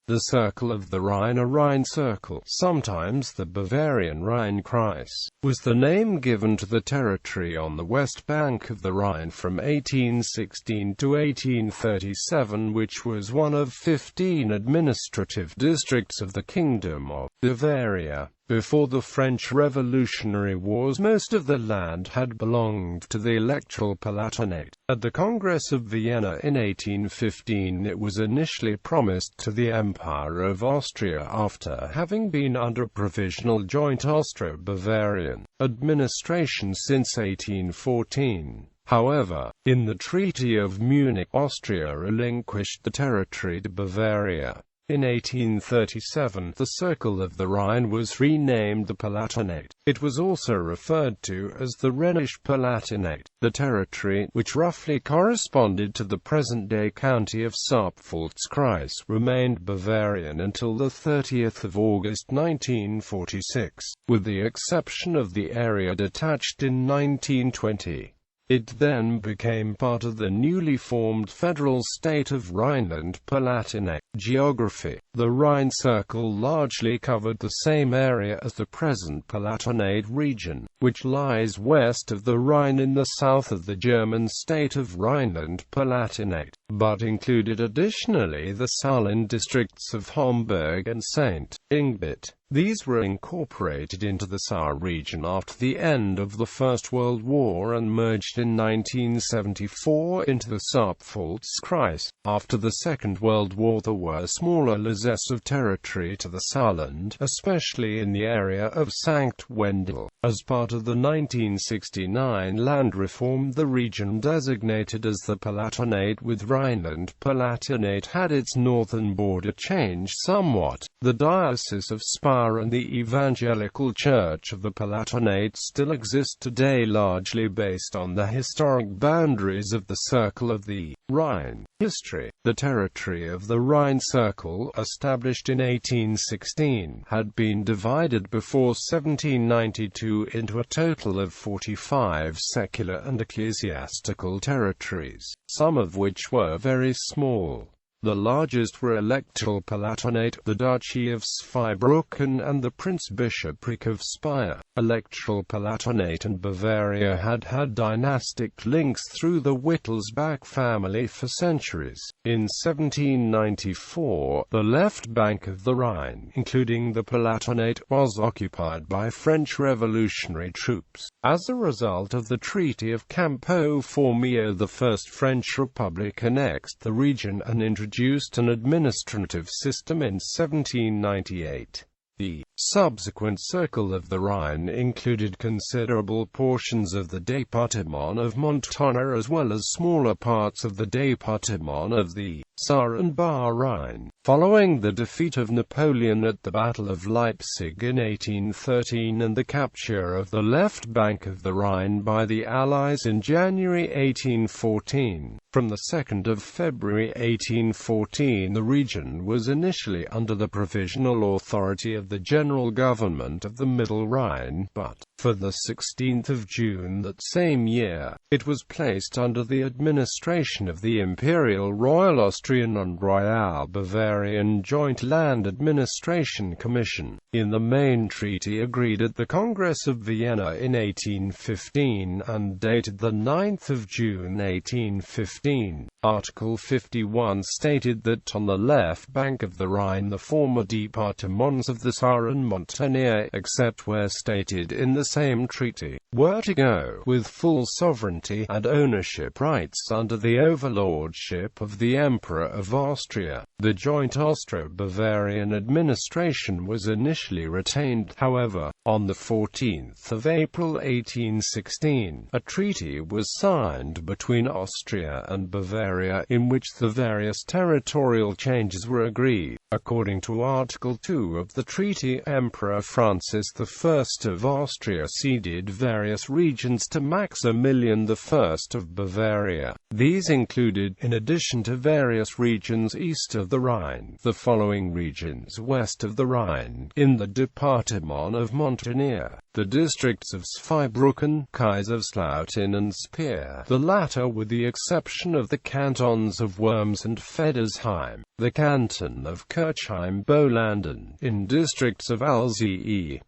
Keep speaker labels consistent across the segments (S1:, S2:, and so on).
S1: The Circle of the Rhine, a Rhine Circle, sometimes the Bavarian Rheinkreis, was the name given to the territory on the west bank of the Rhine from 1816 to 1837, which was one of 15 administrative districts of the Kingdom of Bavaria. Before the French Revolutionary Wars, most of the land had belonged to the Electoral Palatinate. At the Congress of Vienna in 1815, it was initially promised to the Empire of Austria after having been under provisional joint Austro-Bavarian administration since 1814. However, in the Treaty of Munich, Austria relinquished the territory to Bavaria. In 1837, the Circle of the Rhine was renamed the Palatinate. It was also referred to as the Rheinische Palatinate. The territory, which roughly corresponded to the present-day county of Saarpfalz-Kreis, remained Bavarian until the 30th of August 1946, with the exception of the area detached in 1920. It then became part of the newly formed federal state of Rhineland-Palatinate. Geography. The Rhine Circle largely covered the same area as the present Palatinate region, which lies west of the Rhine in the south of the German state of Rhineland-Palatinate, but included additionally the Saarland districts of Homburg and St. Ingbert. These were incorporated into the Saar region after the end of the First World War and merged in 1974 into the Saarpfalz-Kreis. After the Second World War, there were smaller lessons of territory to the Saarland, especially in the area of Sankt Wendel. As part of the 1969 land reform, the region designated as the Palatinate with Rhineland-Palatinate had its northern border changed somewhat. The Diocese of Spa and the Evangelical Church of the Palatinate still exist today, largely based on the historic boundaries of the Circle of the Rhine. History. The territory of the Rhine Circle, established in 1816, had been divided before 1792 into a total of 45 secular and ecclesiastical territories, some of which were very small. The largest were Electoral Palatinate, the Duchy of Zweibrücken and the Prince-Bishopric of Speyer. Electoral Palatinate and Bavaria had had dynastic links through the Wittelsbach family for centuries. In 1794, the left bank of the Rhine, including the Palatinate, was occupied by French revolutionary troops. As a result of the Treaty of Campo-Formio, the First French Republic annexed the region and introduced an administrative system in 1798. The subsequent Circle of the Rhine included considerable portions of the Département of Montana as well as smaller parts of the Département of the Saar and Bar-Rhine. Following the defeat of Napoleon at the Battle of Leipzig in 1813 and the capture of the left bank of the Rhine by the Allies in January 1814, from the 2nd of February 1814 the region was initially under the provisional authority of the General Government of the Middle Rhine, but, for the 16th of June that same year, it was placed under the administration of the Imperial Royal Austrian and Royal Bavarian Joint Land Administration Commission. In the main treaty agreed at the Congress of Vienna in 1815 and dated the 9th of June 1815, Article 51 stated that on the left bank of the Rhine the former départements of the Saar and Montana, except where stated in the same treaty, were to go with full sovereignty and ownership rights under the overlordship of the Emperor of Austria. The joint Austro-Bavarian administration was initially retained, however. On the 14th of April 1816, a treaty was signed between Austria and Bavaria in which the various territorial changes were agreed. According to Article 2 of the treaty, Emperor Francis I of Austria ceded various regions to Maximilian I of Bavaria. These included, in addition to various regions east of the Rhine, the following regions west of the Rhine, in the Département of Montana: the districts of Zweibrücken, Kaiserslautern and Speyer, the latter with the exception of the canton cantons of Worms and Feddersheim, the canton of Kirchheim-Bolanden, in districts of Alzey.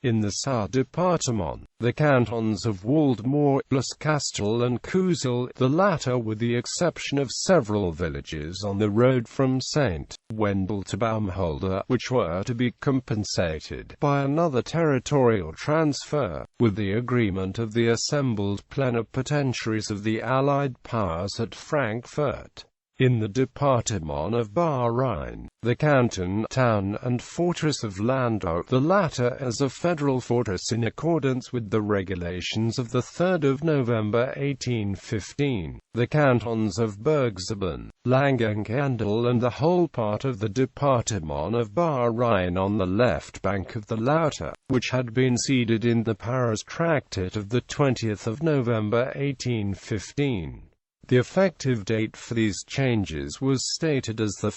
S1: In the Saar-Departement, the cantons of Waldmoor, Luskastel and Kusel, the latter with the exception of several villages on the road from St. Wendel to Baumholder, which were to be compensated by another territorial transfer, with the agreement of the assembled plenipotentiaries of the Allied powers at Frankfurt. In the Departement of Bas-Rhine, the canton, town and fortress of Landau, the latter as a federal fortress in accordance with the regulations of 3 November 1815, the cantons of Bergzabern, Langenkandel and the whole part of the Departement of Bas-Rhine on the left bank of the Lauter, which had been ceded in the Paris Tractate of 20 November 1815. The effective date for these changes was stated as 1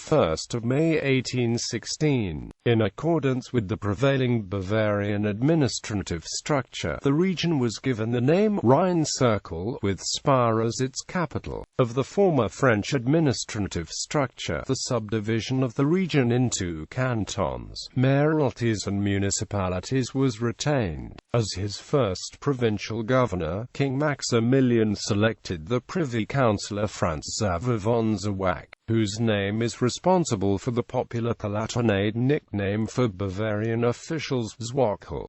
S1: May 1816. In accordance with the prevailing Bavarian administrative structure, the region was given the name Rhine Circle, with Spa as its capital. Of the former French administrative structure, the subdivision of the region into cantons, mayoralties and municipalities was retained. As his first provincial governor, King Maximilian selected the Privy Councillor Franz Xaver von Zerwak, whose name is responsible for the popular Palatinate nickname for Bavarian officials Zwockel.